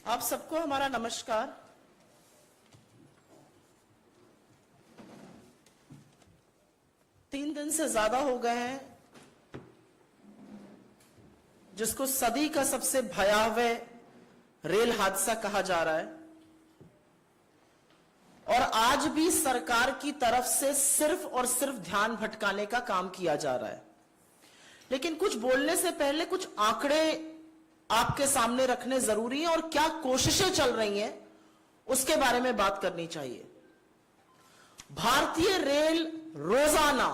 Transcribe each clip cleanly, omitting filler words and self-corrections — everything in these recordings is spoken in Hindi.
आप सबको हमारा नमस्कार। तीन दिन से ज्यादा हो गए हैं जिसको सदी का सबसे भयावह रेल हादसा कहा जा रहा है, और आज भी सरकार की तरफ से सिर्फ और सिर्फ ध्यान भटकाने का काम किया जा रहा है। लेकिन कुछ बोलने से पहले कुछ आंकड़े आपके सामने रखने जरूरी है और क्या कोशिशें चल रही हैं उसके बारे में बात करनी चाहिए। भारतीय रेल रोजाना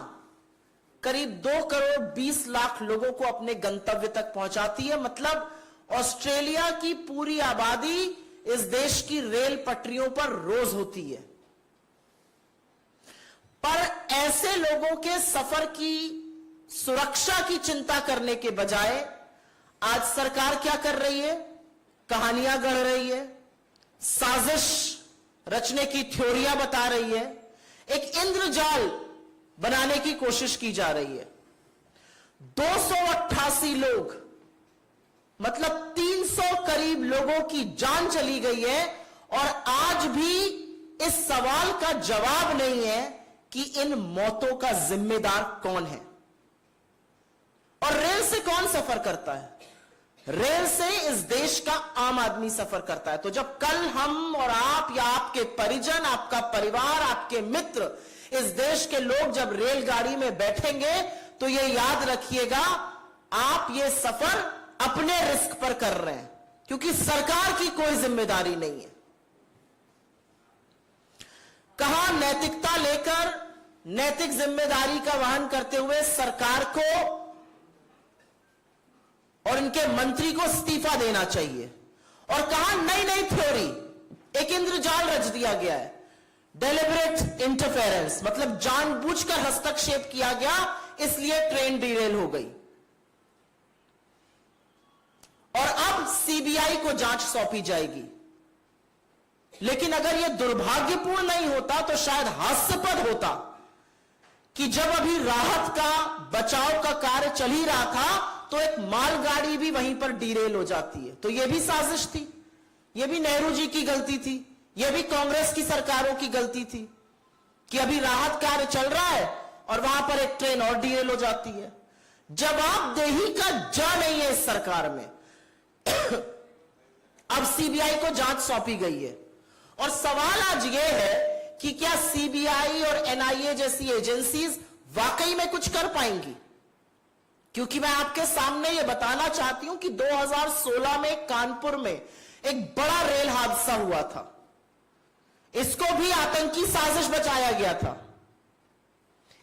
करीब 2 करोड़ 20 लाख लोगों को अपने गंतव्य तक पहुंचाती है। मतलब ऑस्ट्रेलिया की पूरी आबादी इस देश की रेल पटरियों पर रोज होती है। पर ऐसे लोगों के सफर की सुरक्षा की चिंता करने के बजाय आज सरकार क्या कर रही है? कहानियां गढ़ रही है, साजिश रचने की थ्योरियां बता रही है, एक इंद्रजाल बनाने की कोशिश की जा रही है। 288 लोग, मतलब 300 करीब लोगों की जान चली गई है, और आज भी इस सवाल का जवाब नहीं है कि इन मौतों का जिम्मेदार कौन है। और रेल से कौन सफर करता है? रेल से इस देश का आम आदमी सफर करता है। तो जब कल हम और आप या आपके परिजन, आपका परिवार, आपके मित्र, इस देश के लोग जब रेलगाड़ी में बैठेंगे तो ये याद रखिएगा, आप ये सफर अपने रिस्क पर कर रहे हैं, क्योंकि सरकार की कोई जिम्मेदारी नहीं है। कहा नैतिकता लेकर, नैतिक जिम्मेदारी का वहन करते हुए सरकार को और इनके मंत्री को इस्तीफा देना चाहिए, और कहा नई नई थ्योरी, एक इंद्रजाल रच दिया गया है, डेलिबरेट इंटरफेरेंस, मतलब जानबूझकर हस्तक्षेप किया गया, इसलिए ट्रेन डिरेल हो गई। और अब सीबीआई को जांच सौंपी जाएगी। लेकिन अगर यह दुर्भाग्यपूर्ण नहीं होता तो शायद हास्यास्पद होता कि जब अभी राहत का, बचाव का कार्य चल ही रहा था तो एक मालगाड़ी भी वहीं पर डिरेल हो जाती है। तो यह भी साजिश थी, यह भी नेहरू जी की गलती थी, यह भी कांग्रेस की सरकारों की गलती थी कि अभी राहत कार्य चल रहा है और वहां पर एक ट्रेन और डिरेल हो जाती है। जवाबदेही का जा नहीं है इस सरकार में। अब सीबीआई को जांच सौंपी गई है, और सवाल आज यह है कि क्या सीबीआई और एनआईए जैसी एजेंसीज वाकई में कुछ कर पाएंगी? क्योंकि मैं आपके सामने यह बताना चाहती हूं कि 2016 में कानपुर में एक बड़ा रेल हादसा हुआ था। इसको भी आतंकी साजिश बताया गया था।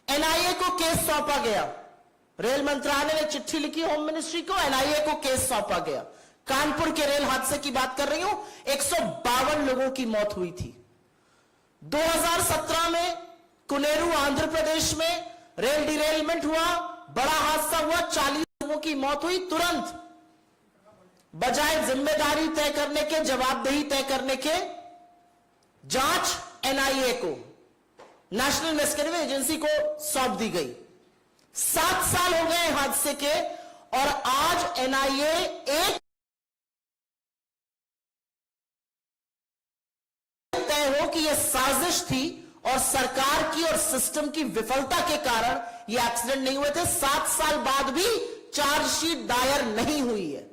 एनआईए को केस सौंपा गया, रेल मंत्रालय ने चिट्ठी लिखी होम मिनिस्ट्री को, एनआईए को केस सौंपा गया। कानपुर के रेल हादसे की बात कर रही हूं, 152 लोगों की मौत हुई थी। 2017 में कुनेरू आंध्र प्रदेश में रेल डिरेलमेंट हुआ, बड़ा हादसा हुआ, 40 लोगों की मौत हुई। तुरंत बजाय जिम्मेदारी तय करने के, जवाबदेही तय करने के, जांच एनआईए को, नेशनल इन्वेस्टिगेटिव एजेंसी को सौंप दी गई। 7 साल हो गए हादसे के, और आज एनआईए एक तय हो कि यह साजिश थी और सरकार की और सिस्टम की विफलता के कारण ये एक्सीडेंट नहीं हुए थे। 7 साल बाद भी चार्जशीट दायर नहीं हुई है।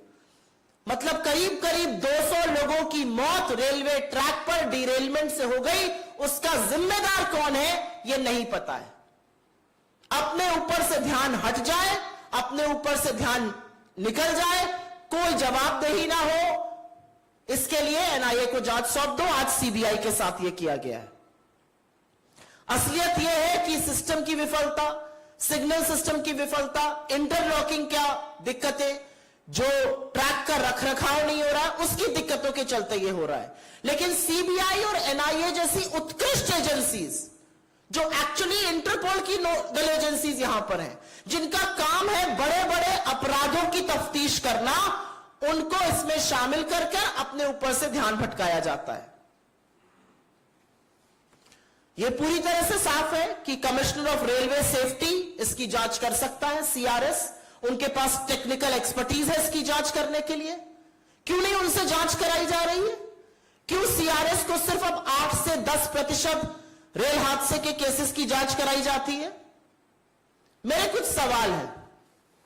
मतलब करीब करीब 200 लोगों की मौत रेलवे ट्रैक पर डिरेलमेंट से हो गई। उसका जिम्मेदार कौन है ये नहीं पता है। अपने ऊपर से ध्यान हट जाए, अपने ऊपर से ध्यान निकल जाए, कोई जवाबदेही ना हो, इसके लिए एनआईए को जांच सौंप दो। आज सीबीआई के साथ यह किया गया है। असलियत यह है कि सिस्टम की विफलता, सिग्नल सिस्टम की विफलता, इंटरलॉकिंग क्या दिक्कतें, जो ट्रैक का रखरखाव नहीं हो रहा, उसकी दिक्कतों के चलते यह हो रहा है। लेकिन सीबीआई और एनआईए जैसी उत्कृष्ट एजेंसीज, जो एक्चुअली इंटरपोल की नोडल एजेंसीज यहां पर हैं, जिनका काम है बड़े बड़े अपराधों की तफ्तीश करना, उनको इसमें शामिल करके अपने ऊपर से ध्यान भटकाया जाता है। यह पूरी तरह से साफ है कि कमिश्नर ऑफ रेलवे सेफ्टी इसकी जांच कर सकता है, सीआरएस, उनके पास टेक्निकल एक्सपर्टीज है इसकी जांच करने के लिए क्यों नहीं उनसे जांच कराई जा रही है? क्यों सीआरएस को सिर्फ अब 8 से 10% रेल हादसे के केसेस की जांच कराई जाती है? मेरे कुछ सवाल हैं।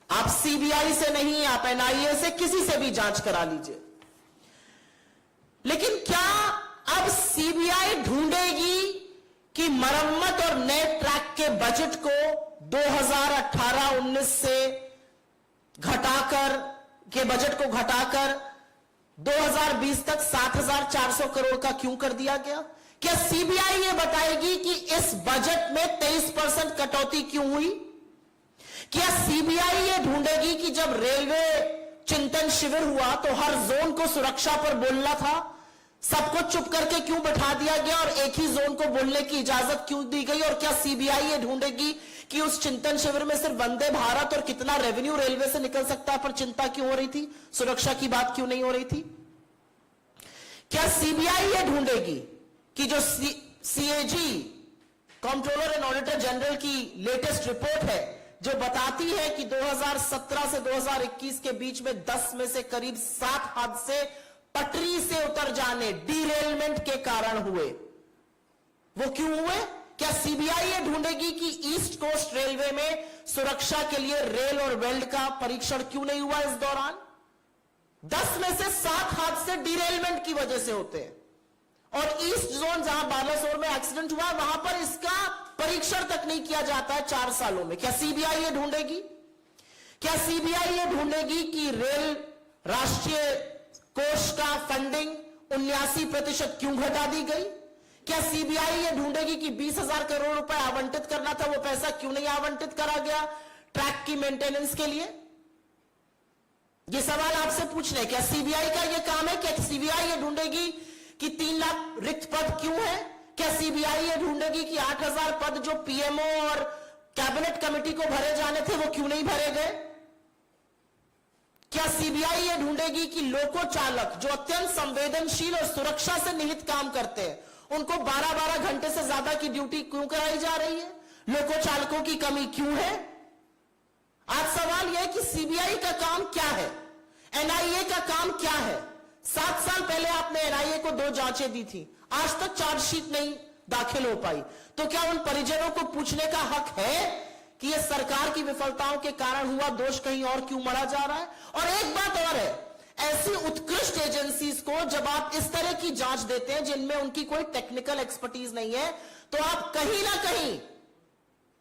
आप सीबीआई से नहीं, आप एनआईए से, किसी से भी जांच करा लीजिए, लेकिन क्या अब सीबीआई ढूंढेगी कि मरम्मत और नए ट्रैक के बजट को 2018-19 से घटाकर के बजट को घटाकर 2020 तक 7,400 करोड़ का क्यों कर दिया गया? क्या सीबीआई ये बताएगी कि इस बजट में 23% कटौती क्यों हुई? क्या सीबीआई ये ढूंढेगी कि जब रेलवे चिंतन शिविर हुआ तो हर जोन को सुरक्षा पर बोलना था, सबको चुप करके क्यों बैठा दिया गया और एक ही जोन को बोलने की इजाजत क्यों दी गई? और क्या सीबीआई ये ढूंढेगी कि उस चिंतन शिविर में सिर्फ वंदे भारत और कितना रेवेन्यू रेलवे से निकल सकता है पर चिंता क्यों हो रही थी, सुरक्षा की बात क्यों नहीं हो रही थी? क्या सीबीआई ये ढूंढेगी कि जो CAG controller and auditor general की लेटेस्ट रिपोर्ट है जो बताती है कि 2017 से 2021 के बीच में 10 में से करीब 7 हादसे पटरी से उतर जाने, डीरेलमेंट के कारण हुए, वो क्यों हुए? क्या सीबीआई ये ढूंढेगी कि ईस्ट कोस्ट रेलवे में सुरक्षा के लिए रेल और वेल्ड का परीक्षण क्यों नहीं हुआ इस दौरान? 10 में से 7 हादसे डीरेलमेंट की वजह से होते हैं और ईस्ट जोन जहां बालासोर में एक्सीडेंट हुआ वहां पर इसका परीक्षण तक नहीं किया जाता है 4 सालों में। क्या सीबीआई ये ढूंढेगी? क्या सीबीआई ये ढूंढेगी कि रेल राष्ट्रीय कोष का फंडिंग 79% क्यों घटा दी गई? क्या सीबीआई ये ढूंढेगी कि 20,000 करोड़ रुपए आवंटित करना था, वो पैसा क्यों नहीं आवंटित करा गया ट्रैक की मेंटेनेंस के लिए? ये सवाल आपसे पूछ रहे। क्या सीबीआई का ये काम है? क्या सीबीआई ये ढूंढेगी कि 3 लाख रिक्त पद क्यों है? क्या सीबीआई ये ढूंढेगी कि 8,000 पद जो पीएमओ और कैबिनेट कमेटी को भरे जाने थे वो क्यों नहीं भरे गए? क्या सीबीआई ये ढूंढेगी कि लोको चालक जो अत्यंत संवेदनशील और सुरक्षा से निहित काम करते हैं उनको 12-12 घंटे से ज्यादा की ड्यूटी क्यों कराई जा रही है? लोको चालकों की कमी क्यों है? आज सवाल यह है कि सीबीआई का काम क्या है, एनआईए का काम क्या है? 7 साल पहले आपने एनआईए को 2 जांचें दी थी, आज तक चार्जशीट नहीं दाखिल हो पाई, तो क्या उन परिजनों को पूछने का हक है कि यह सरकार की विफलताओं के कारण हुआ, दोष कहीं और क्यों मढ़ा जा रहा है? और एक बात और है, ऐसी उत्कृष्ट एजेंसीज को जब आप इस तरह की जांच देते हैं जिनमें उनकी कोई टेक्निकल एक्सपर्टीज नहीं है, तो आप कहीं ना कहीं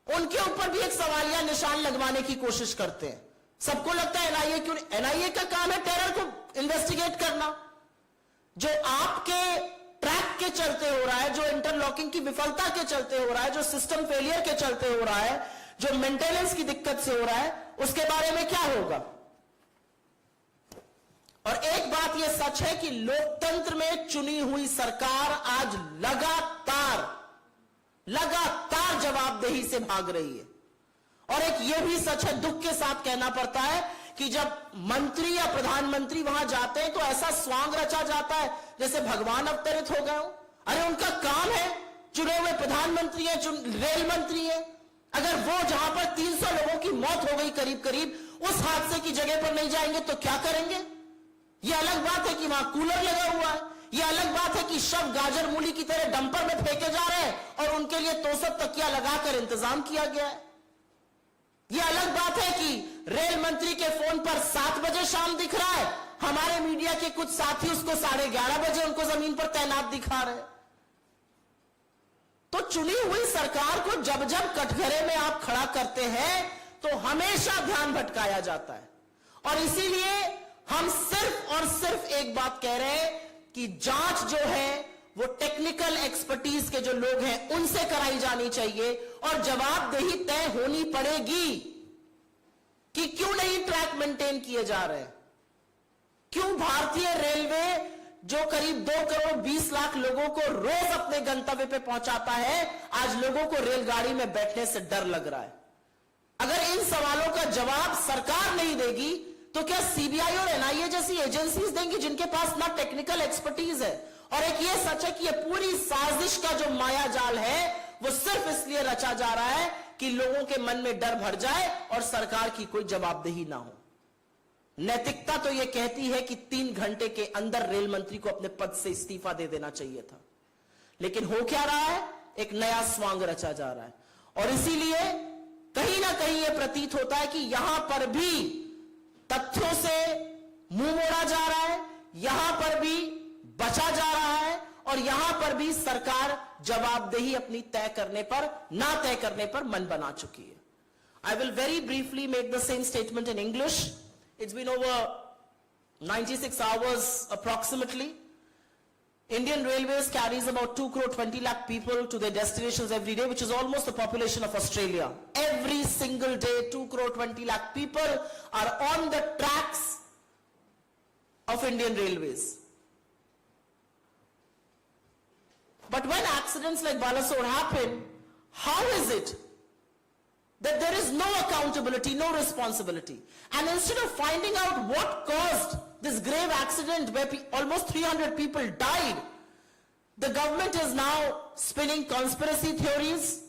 उनके ऊपर भी एक सवालिया निशान लगवाने की कोशिश करते हैं। सबको लगता है एनआईए क्यों? एनआईए का काम है टेरर को इन्वेस्टिगेट करना। जो आपके ट्रैक के चलते हो रहा है, जो इंटरलॉकिंग की विफलता के चलते हो रहा है, जो सिस्टम फेलियर के चलते हो रहा है, जो मेंटेनेंस की दिक्कत से हो रहा है, उसके बारे में क्या होगा? और एक बात यह सच है कि लोकतंत्र में चुनी हुई सरकार आज लगातार जवाबदेही से भाग रही है। और एक यह भी सच है, दुख के साथ कहना पड़ता है, कि जब मंत्री या प्रधानमंत्री वहां जाते हैं तो ऐसा स्वांग रचा जाता है जैसे भगवान अवतरित हो गए हो। अरे उनका काम है, चुने हुए प्रधानमंत्री है, रेल मंत्री है, अगर वो जहां पर 300 लोगों की मौत हो गई करीब करीब, उस हादसे की जगह पर नहीं जाएंगे तो क्या करेंगे? यह अलग बात है कि वहां कूलर लगा हुआ है, यह अलग बात है कि शव गाजर मूली की तरह डंपर में फेंके जा रहे हैं और उनके लिए तोसक तकिया लगाकर इंतजाम किया गया है। यह अलग बात है कि रेल मंत्री के फोन पर 7 बजे शाम दिख रहा है, हमारे मीडिया के कुछ साथी उसको 11:30 बजे उनको जमीन पर तैनात दिखा रहे हैं। तो चुनी हुई सरकार को जब जब कटघरे में आप खड़ा करते हैं तो हमेशा ध्यान भटकाया जाता है। और इसीलिए हम सिर्फ और सिर्फ एक बात कह रहे हैं कि जांच जो है वो टेक्निकल एक्सपर्टीज के जो लोग हैं उनसे कराई जानी चाहिए और जवाबदेही तय होनी पड़ेगी कि क्यों नहीं ट्रैक मेंटेन किए जा रहे, क्यों भारतीय रेलवे जो करीब 2 करोड़ 20 लाख लोगों को रोज अपने गंतव्य पे पहुंचाता है, आज लोगों को रेलगाड़ी में बैठने से डर लग रहा है। अगर इन सवालों का जवाब सरकार नहीं देगी तो क्या सीबीआई और एनआईए जैसी एजेंसीज देंगी जिनके पास ना टेक्निकल एक्सपर्टीज है? और एक ये सच है कि ये पूरी साजिश का जो माया जाल है वो सिर्फ इसलिए रचा जा रहा है कि लोगों के मन में डर भर जाए और सरकार की कोई जवाबदेही ना हो। नैतिकता तो यह कहती है कि 3 घंटे के अंदर रेल मंत्री को अपने पद से इस्तीफा दे देना चाहिए था, लेकिन हो क्या रहा है? एक नया स्वांग रचा जा रहा है। और इसीलिए कहीं ना कहीं यह प्रतीत होता है कि यहां पर भी तथ्यों से मुंह मोड़ा जा रहा है, यहां पर भी बचा जा रहा है, और यहां पर भी सरकार जवाबदेही अपनी तय करने पर, ना तय करने पर मन बना चुकी है। I will very briefly make the same statement in English. It's been over 96 hours approximately. Indian Railways carries about 2 crore 20 lakh people to their destinations every day, which is almost the population of Australia. Every single day, 2 crore 20 lakh people are on the tracks of Indian Railways. But when accidents like Balasore happen, how is it that there is no accountability, no responsibility? And instead of finding out what caused this grave accident where almost 300 people died, the government is now spinning conspiracy theories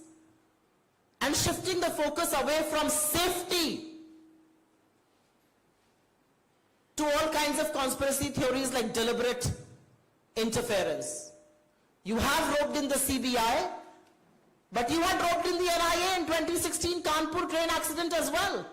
and shifting the focus away from safety to all kinds of conspiracy theories like deliberate interference. You have roped in the CBI, but you had roped in the NIA in 2016 Kanpur train accident as well.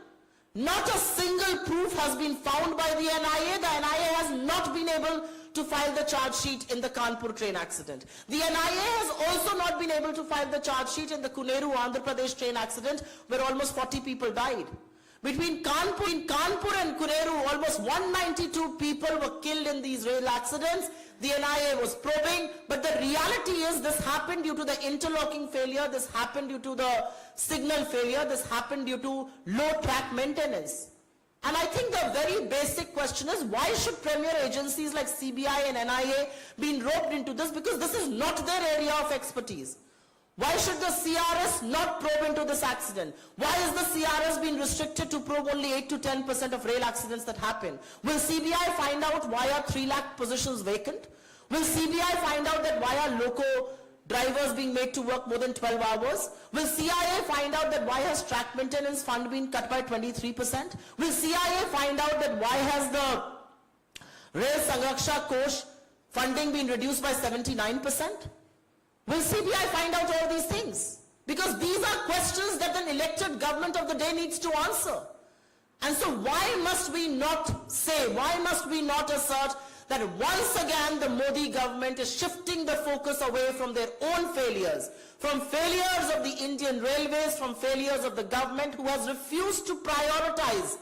Not a single proof has been found by the NIA. The NIA has not been able to file the charge sheet in the Kanpur train accident. The NIA has also not been able to file the charge sheet in the Kuneru, Andhra Pradesh train accident where almost 40 people died. Between Kanpur and Kuneru, almost 192 people were killed in these rail accidents. The NIA was probing, but the reality is this happened due to the interlocking failure, this happened due to the signal failure, this happened due to low track maintenance. And I think the very basic question is, why should premier agencies like CBI and NIA be roped into this? Because this is not their area of expertise. Why should the CRS not probe into this accident? Why is the CRS being restricted to probe only 8 to 10% of rail accidents that happen? Will CBI find out why are 3 lakh positions vacant? Will CBI find out that why are loco drivers being made to work more than 12 hours? Will CIA find out that why has track maintenance fund been cut by 23%? Will CIA find out that why has the Rail Sanraksha Kosh funding been reduced by 79%? Will CBI find out all these things? Because these are questions that an elected government of the day needs to answer. And so why must we not say, why must we not assert that once again the Modi government is shifting the focus away from their own failures, from failures of the Indian Railways, from failures of the government who has refused to prioritize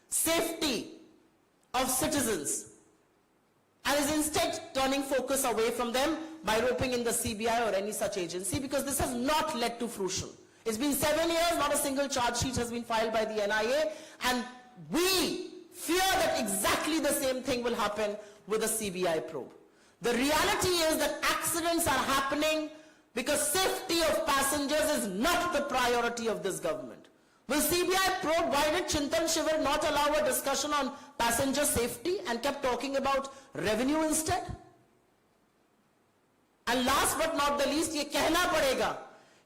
safety of citizens, and is instead turning focus away from them by roping in the CBI or any such agency, because this has not led to fruition. It's been 7 years, not a single charge sheet has been filed by the NIA, and we fear that exactly the same thing will happen with a CBI probe. The reality is that accidents are happening because safety of passengers is not the priority of this government. Will CBI probe why did Chintan Shivir not allow a discussion on passenger safety and kept talking about revenue instead? And last but not the least, ये कहना पड़ेगा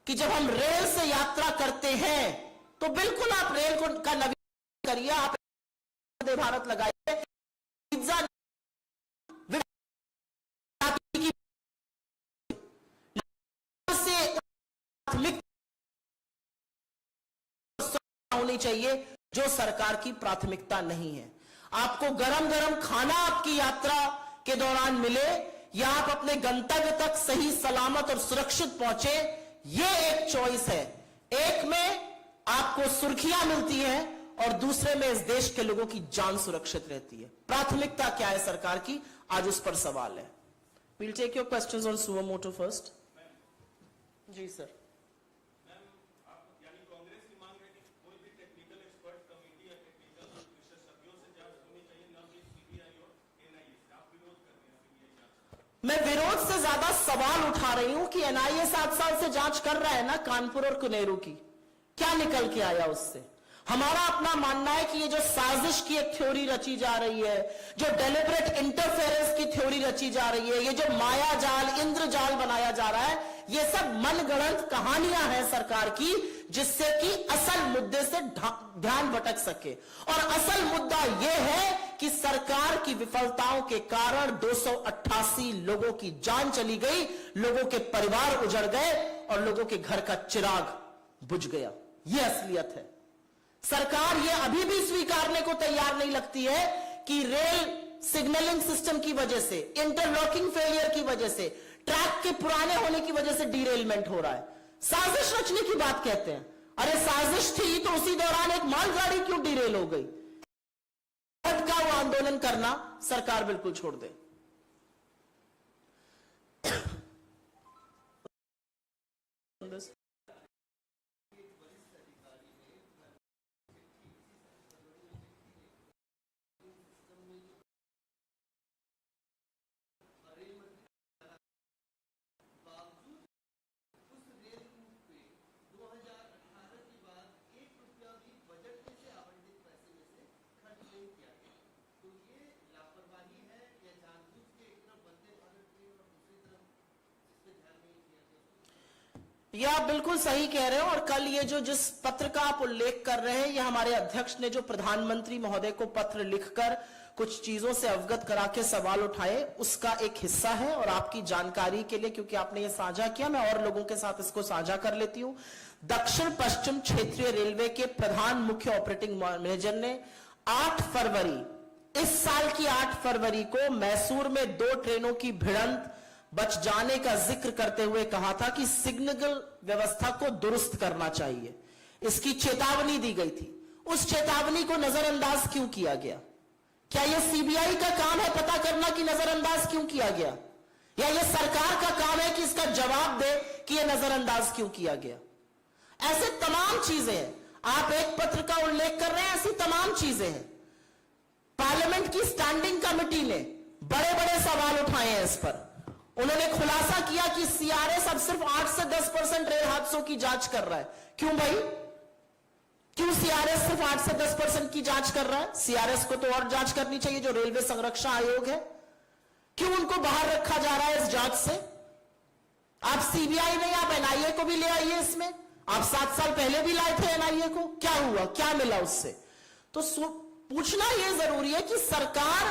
कि जब हम रेल से यात्रा करते हैं तो बिल्कुल आप रेल को का नवीनीकरण करिए, आप वंदे भारत लगाइए, पिज्जा से होनी चाहिए जो सरकार की प्राथमिकता नहीं है। आपको गरम गरम खाना आपकी यात्रा के दौरान मिले या आप अपने गंतव्य तक सही सलामत और सुरक्षित पहुंचे, ये एक चॉइस है। एक में आपको सुर्खियां मिलती हैं और दूसरे में इस देश के लोगों की जान सुरक्षित रहती है। प्राथमिकता क्या है सरकार की, आज उस पर सवाल है। We'll take your questions on suo motu first. जी सर। मैं विरोध से ज्यादा सवाल उठा रही हूं कि एनआईए 7 साल से जांच कर रहा है ना कानपुर और कुनेरू की, क्या निकल के आया उससे? हमारा अपना मानना है कि ये जो साजिश की एक थ्योरी रची जा रही है, जो डेलिब्रेट इंटरफेरेंस की थ्योरी रची जा रही है, ये जो माया जाल इंद्रजाल बनाया जा रहा है, ये सब मनगढ़ंत कहानियां हैं सरकार की, जिससे कि असल मुद्दे से ध्यान भटक सके। और असल मुद्दा यह है कि सरकार की विफलताओं के कारण 288 लोगों की जान चली गई, लोगों के परिवार उजड़ गए और लोगों के घर का चिराग बुझ गया। यह असलियत है। सरकार यह अभी भी स्वीकारने को तैयार नहीं लगती है कि रेल सिग्नलिंग सिस्टम की वजह से, इंटरलॉकिंग फेलियर की वजह से, ट्रैक के पुराने होने की वजह से डीरेलमेंट हो रहा है। साजिश रचने की बात कहते हैं। अरे साजिश थी तो उसी दौरान एक मालगाड़ी क्यों डीरेल हो गई? का वो आंदोलन करना सरकार बिल्कुल छोड़ दे। यह आप बिल्कुल सही कह रहे हो। और कल ये जिस पत्र का आप उल्लेख कर रहे हैं, यह हमारे अध्यक्ष ने जो प्रधानमंत्री महोदय को पत्र लिखकर कुछ चीजों से अवगत करा के सवाल उठाए, उसका एक हिस्सा है। और आपकी जानकारी के लिए, क्योंकि आपने ये साझा किया, मैं और लोगों के साथ इसको साझा कर लेती हूं। दक्षिण पश्चिम क्षेत्रीय रेलवे के प्रधान मुख्य ऑपरेटिंग मैनेजर ने 8 फरवरी, इस साल की 8 फरवरी को मैसूर में 2 ट्रेनों की भिड़ंत बच जाने का जिक्र करते हुए कहा था कि सिग्नल व्यवस्था को दुरुस्त करना चाहिए। इसकी चेतावनी दी गई थी। उस चेतावनी को नजरअंदाज क्यों किया गया? क्या यह सीबीआई का काम है पता करना कि नजरअंदाज क्यों किया गया, या यह सरकार का काम है कि इसका जवाब दे कि यह नजरअंदाज क्यों किया गया? ऐसे तमाम चीजें हैं। आप एक पत्र का उल्लेख कर रहे हैं, ऐसी तमाम चीजें हैं। पार्लियामेंट की स्टैंडिंग कमेटी ने बड़े बड़े सवाल उठाए हैं इस पर। उन्होंने खुलासा किया कि सीआरएस अब सिर्फ 8 से 10% रेल हादसों की जांच कर रहा है। क्यों भाई? क्यों सीआरएस सिर्फ 8 से 10% की जांच कर रहा है? सीआरएस को तो और जांच करनी चाहिए, जो रेलवे संरक्षण आयोग है। क्यों उनको बाहर रखा जा रहा है इस जांच से? आप सीबीआई नहीं, आप एनआईए को भी ले आइए इसमें। आप 7 साल पहले भी लाए थे एनआईए को, क्या हुआ, क्या मिला उससे? तो पूछना यह जरूरी है कि सरकार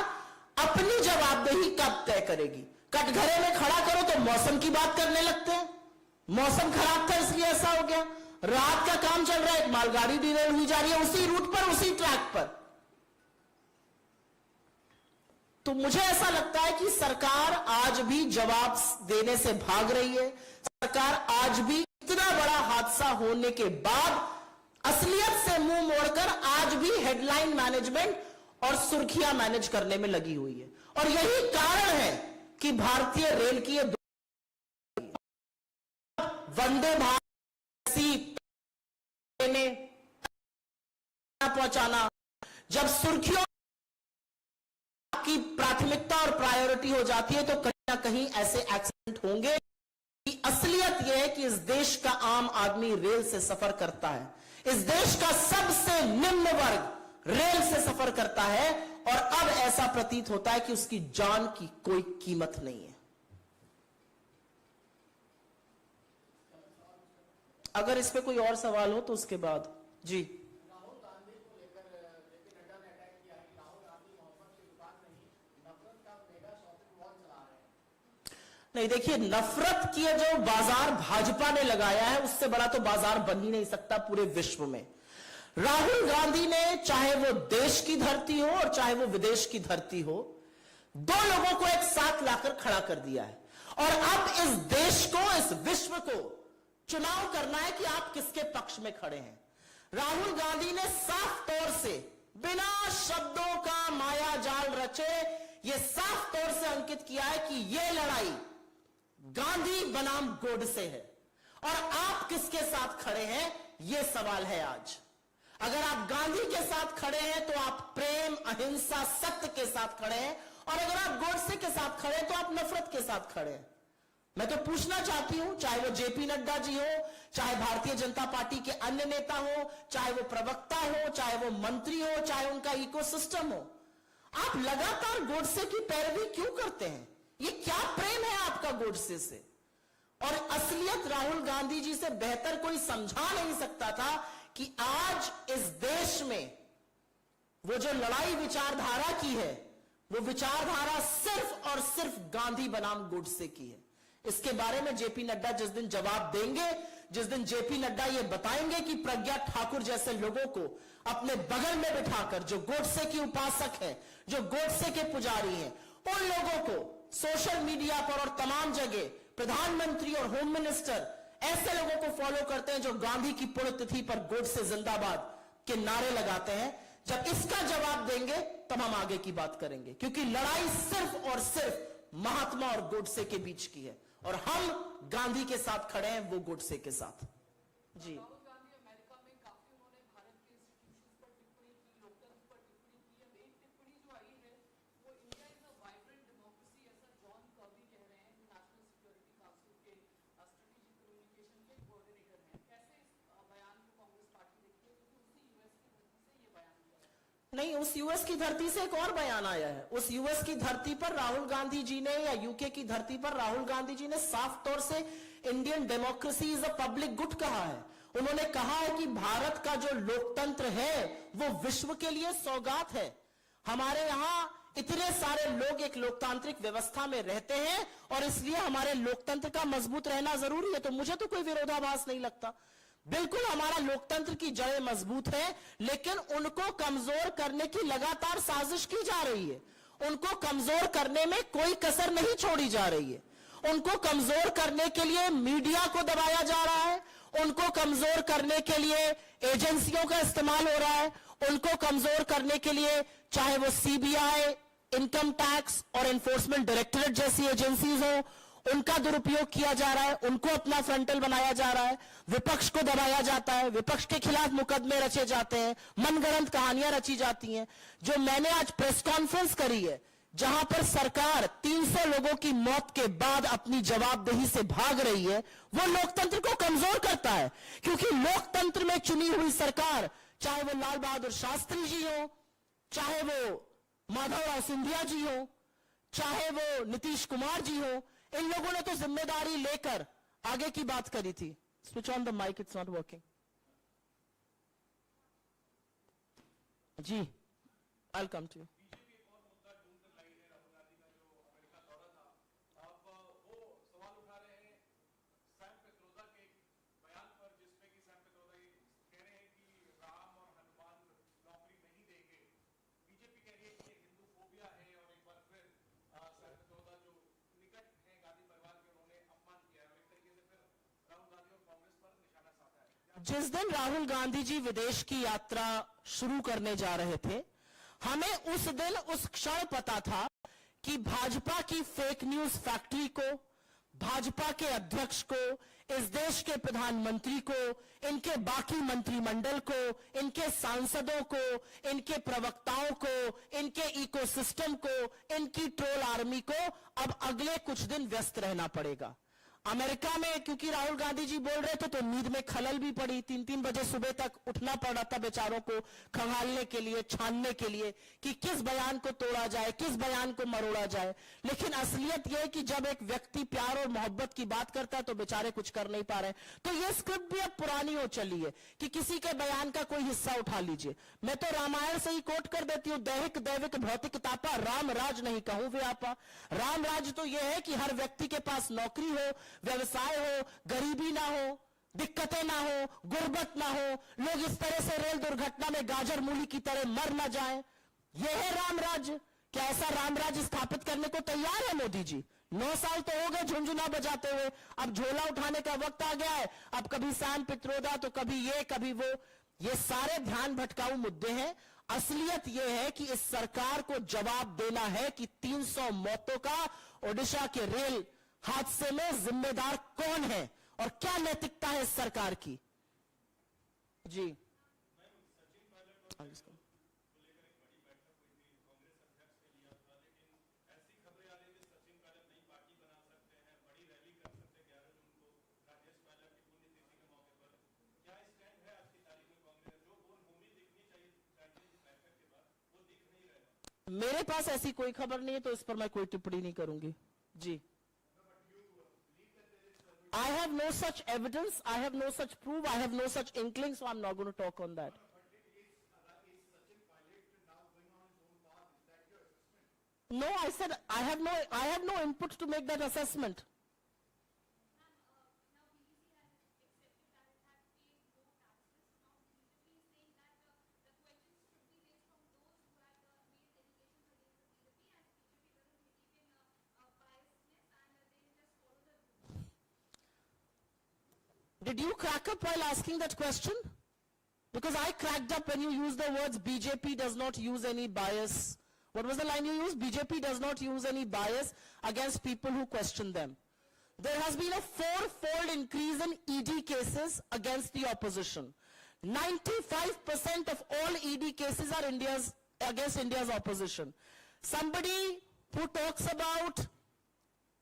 अपनी जवाबदेही कब तय करेगी। कटघरे में खड़ा करो तो मौसम की बात करने लगते हैं। मौसम खराब था इसलिए ऐसा हो गया। रात का काम चल रहा है, एक मालगाड़ी डिरेल हुई जा रही है उसी रूट पर, उसी ट्रैक पर। तो मुझे ऐसा लगता है कि सरकार आज भी जवाब देने से भाग रही है। सरकार आज भी इतना बड़ा हादसा होने के बाद असलियत से मुंह मोड़कर आज भी हेडलाइन मैनेजमेंट और सुर्खियां मैनेज करने में लगी हुई है। और यही कारण है कि भारतीय रेल की वंदे भारत पहुंचाना, जब सुर्खियों की प्राथमिकता और प्रायोरिटी हो जाती है, तो कहीं ना कहीं ऐसे एक्सीडेंट होंगे। कि असलियत यह है कि इस देश का आम आदमी रेल से सफर करता है। इस देश का सबसे निम्न वर्ग रेल से सफर करता है, और अब ऐसा प्रतीत होता है कि उसकी जान की कोई कीमत नहीं है। अगर इस पे कोई और सवाल हो तो उसके बाद। जी, राहुल गांधी को लेकर जेपी नड्डा ने अटैक किया है कि राहुल गांधी मोहब्बत की दुकान नहीं, नफरत का मेगा शॉपिंग मॉल चला रहे हैं। नहीं, देखिए, नफरत की जो बाजार भाजपा ने लगाया है, उससे बड़ा तो बाजार बन ही नहीं सकता पूरे विश्व में। राहुल गांधी ने, चाहे वो देश की धरती हो और चाहे वो विदेश की धरती हो, 2 लोगों को एक साथ लाकर खड़ा कर दिया है। और अब इस देश को, इस विश्व को चुनाव करना है कि आप किसके पक्ष में खड़े हैं। राहुल गांधी ने साफ तौर से, बिना शब्दों का माया जाल रचे, यह साफ तौर से अंकित किया है कि यह लड़ाई गांधी बनाम गोडसे है। और आप किसके साथ खड़े हैं, यह सवाल है आज। अगर आप गांधी के साथ खड़े हैं तो आप प्रेम, अहिंसा, सत्य के साथ खड़े हैं, और अगर आप गोडसे के साथ खड़े हैं तो आप नफरत के साथ खड़े हैं। मैं तो पूछना चाहती हूं, चाहे वो जेपी नड्डा जी हो, चाहे भारतीय जनता पार्टी के अन्य नेता हो, चाहे वो प्रवक्ता हो, चाहे वो मंत्री हो, चाहे उनका इकोसिस्टम हो, आप लगातार गोडसे की पैरवी क्यों करते हैं? ये क्या प्रेम है आपका गोडसे से? और असलियत राहुल गांधी जी से बेहतर कोई समझा नहीं सकता था कि आज इस देश में वो जो लड़ाई विचारधारा की है, वो विचारधारा सिर्फ और सिर्फ गांधी बनाम गोडसे की है। इसके बारे में जेपी नड्डा जिस दिन जवाब देंगे, जिस दिन जेपी नड्डा ये बताएंगे कि प्रज्ञा ठाकुर जैसे लोगों को अपने बगल में बिठाकर, जो गोडसे की उपासक है, जो गोडसे के पुजारी हैं, उन लोगों को सोशल मीडिया पर और तमाम जगह प्रधानमंत्री और होम मिनिस्टर ऐसे लोगों को फॉलो करते हैं जो गांधी की पुण्यतिथि पर गोडसे जिंदाबाद के नारे लगाते हैं। जब इसका जवाब देंगे तब हम आगे की बात करेंगे, क्योंकि लड़ाई सिर्फ और सिर्फ महात्मा और गोडसे के बीच की है और हम गांधी के साथ खड़े हैं, वो गोडसे के साथ। जी, राहुल गांधी अमेरिका में काफी उन्होंने भारत के इंस्टीट्यूशंस पर टिप्पणी की, लोकतंत्र पर टिप्पणी की। अब एक टिप्पणी जो आई है वो India is a vibrant democracy, ऐसा जॉन कर्बी कह रहे हैं, नेशनल सिक्योरिटी काउंसिल के स्ट्रेटेजिक कम्युनिकेशन के कोऑर्डिनेटर हैं। कैसे इस बयान को कांग्रेस पार्टी देखती है, क्योंकि उसी यूएस की धरती से ये बयान दिया है? नहीं, उस यूएस की धरती से एक और बयान आया है। उस यूएस की धरती पर राहुल गांधी जी ने, या यूके की धरती पर राहुल गांधी जी ने साफ तौर से Indian democracy is a public good कहा है। उन्होंने कहा है कि भारत का जो लोकतंत्र है वो विश्व के लिए सौगात है। हमारे यहां इतने सारे लोग एक लोकतांत्रिक व्यवस्था में रहते हैं और इसलिए हमारे लोकतंत्र का मजबूत रहना जरूरी है। तो मुझे तो कोई विरोधाभास नहीं लगता। बिल्कुल हमारा लोकतंत्र की जड़ें मजबूत है, लेकिन उनको कमजोर करने की लगातार साजिश की जा रही है। उनको कमजोर करने में कोई कसर नहीं छोड़ी जा रही है। उनको कमजोर करने के लिए मीडिया को दबाया जा रहा है, उनको कमजोर करने के लिए एजेंसियों का इस्तेमाल हो रहा है, उनको कमजोर करने के लिए चाहे वो सीबीआई, इनकम टैक्स और एनफोर्समेंट डायरेक्टरेट जैसी एजेंसीज हो, उनका दुरुपयोग किया जा रहा है, उनको अपना फ्रंटल बनाया जा रहा है, विपक्ष को दबाया जाता है, विपक्ष के खिलाफ मुकदमे रचे जाते हैं, मनगढ़ंत कहानियां रची जाती हैं। जो मैंने आज प्रेस कॉन्फ्रेंस करी है, जहां पर सरकार 300 लोगों की मौत के बाद अपनी जवाबदेही से भाग रही है, वो लोकतंत्र को कमजोर करता है। क्योंकि लोकतंत्र में चुनी हुई सरकार, चाहे वो लाल बहादुर शास्त्री जी हो, चाहे वो माधवराव सिंधिया जी हो, चाहे वो नीतीश कुमार जी हो, इन लोगों ने तो जिम्मेदारी लेकर आगे की बात करी थी। Switch on the mic, it's not working. जी, I will come to you. जिस दिन राहुल गांधी जी विदेश की यात्रा शुरू करने जा रहे थे, हमें उस दिन उस क्षण पता था कि भाजपा की फेक न्यूज फैक्ट्री को, भाजपा के अध्यक्ष को, इस देश के प्रधानमंत्री को, इनके बाकी मंत्रिमंडल को, इनके सांसदों को, इनके प्रवक्ताओं को, इनके इकोसिस्टम को, इनकी ट्रोल आर्मी को अब अगले कुछ दिन व्यस्त रहना पड़ेगा। अमेरिका में क्योंकि राहुल गांधी जी बोल रहे थे तो नींद में खलल भी पड़ी। 3-3 बजे सुबह तक उठना पड़ रहा था बेचारों को, खंगालने के लिए, छानने के लिए कि किस बयान को तोड़ा जाए, किस बयान को मरोड़ा जाए। लेकिन असलियत यह है कि जब एक व्यक्ति प्यार और मोहब्बत की बात करता है तो बेचारे कुछ कर नहीं पा रहे। तो यह स्क्रिप्ट भी अब पुरानी हो चली है कि किसी के बयान का कोई हिस्सा उठा लीजिए। मैं तो रामायण से ही कोट कर देती हूं, दैहिक दैविक भौतिक तापा, राम राज नहीं कहूं व्यापा। राम राज तो यह है कि हर व्यक्ति के पास नौकरी हो, व्यवसाय हो, गरीबी ना हो, दिक्कतें ना हो, गुर्बत ना हो, लोग इस तरह से रेल दुर्घटना में गाजर मूली की तरह मर ना जाएं। यह है राम राज्य। क्या ऐसा राम राज्य स्थापित करने को तैयार है मोदी जी? 9 साल तो हो गए झुंझुना बजाते हुए, अब झोला उठाने का वक्त आ गया है। अब कभी सैम पित्रोदा तो कभी ये कभी वो, ये सारे ध्यान भटकाऊ मुद्दे हैं। असलियत यह है कि इस सरकार को जवाब देना है कि 300 मौतों का ओडिशा के रेल हादसे में जिम्मेदार कौन है और क्या नैतिकता है इस सरकार की। जी, मेरे पास ऐसी कोई खबर नहीं है तो इस पर मैं कोई टिप्पणी नहीं करूंगी। जी, have no such evidence, I have no such proof, I have no such inkling, so I'm not going to talk on that. No, I said I have no input to make that assessment. Did you crack up while asking that question? Because I cracked up when you used the words BJP does not use any bias. What was the line you used? BJP does not use any bias against people who question them. There has been a four-fold increase in ED cases against the opposition. 95% of all ED cases are against India's opposition. Somebody who talks about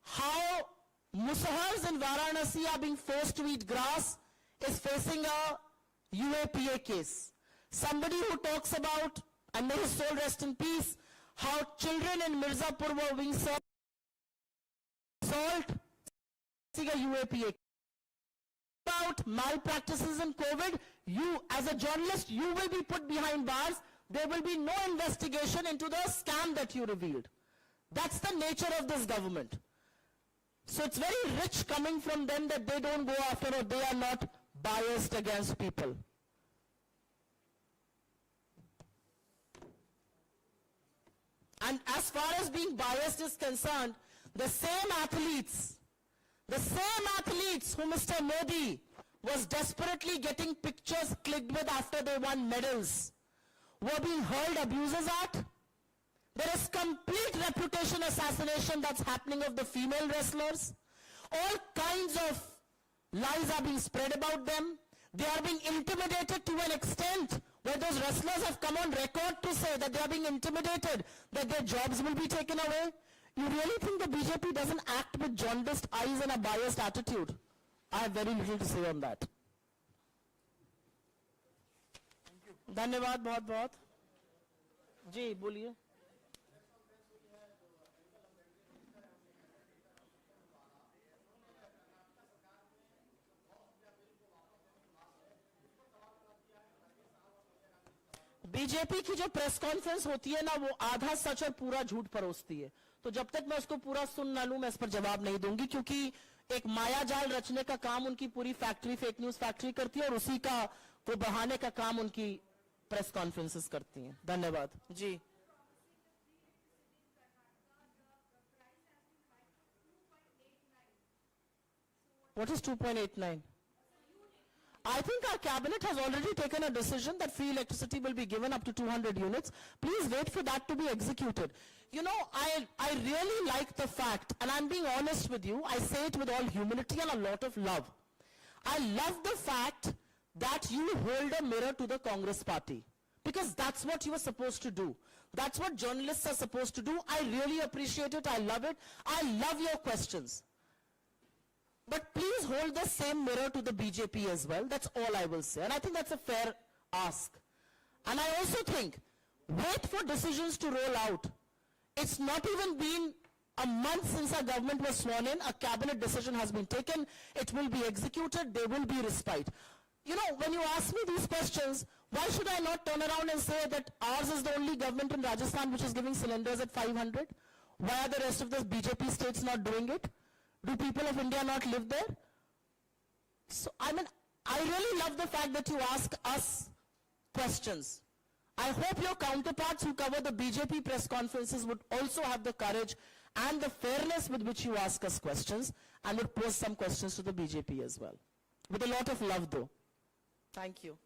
how Musahars in Varanasi are being forced to eat grass is facing a UAPA case. Somebody who talks about, and may his soul rest in peace, how children in Mirzapur were being served salt, facing a UAPA. About malpractices in COVID, you as a journalist, you will be put behind bars. There will be no investigation into the scam that you revealed. That's the nature of this government. So it's very rich coming from them that they don't go after or they are not biased against people. And as far as being biased is concerned, the same athletes who Mr. Modi was desperately getting pictures clicked with after they won medals were being hurled abuses at. There is complete reputation assassination that's happening of the female wrestlers. All kinds of lies are being spread about them. They are being intimidated to an extent where those wrestlers have come on record to say that they are being intimidated, that their jobs will be taken away. You really think the BJP doesn't act with jaundiced eyes and a biased attitude? I have very little to say on that. धन्यवाद बहुत बहुत जी बोलिए बीजेपी की जो प्रेस कॉन्फ्रेंस होती है ना वो आधा सच और पूरा झूठ परोसती है तो जब तक मैं उसको पूरा सुन ना लूं मैं इस पर जवाब नहीं दूंगी क्योंकि एक माया जाल रचने का काम उनकी पूरी फैक्ट्री फेक न्यूज फैक्ट्री करती है और उसी का वो बहाने का काम उनकी प्रेस कॉन्फ्रेंसेस करती हैं धन्यवाद जी What is 2.89? I think our cabinet has already taken a decision that free electricity will be given up to 200 units. Please wait for that to be executed. You know, I really like the fact, and I'm being honest with you, I say it with all humility and a lot of love. I love the fact that you hold a mirror to the Congress party. Because that's what you are supposed to do. That's what journalists are supposed to do. I really appreciate it. I love it. I love your questions. But please hold the same mirror to the BJP as well. That's all I will say. And I think that's a fair ask. And I also think, wait for decisions to roll out. It's not even been a month since our government was sworn in. A cabinet decision has been taken. It will be executed. There will be respite. You know, when you ask me these questions, why should I not turn around and say that ours is the only government in Rajasthan which is giving cylinders at 500? Why are the rest of the BJP states not doing it? Do people of India not live there? So, I mean, I really love the fact that you ask us questions. I hope your counterparts who cover the BJP press conferences would also have the courage and the fairness with which you ask us questions and would pose some questions to the BJP as well. With a lot of love though. Thank you.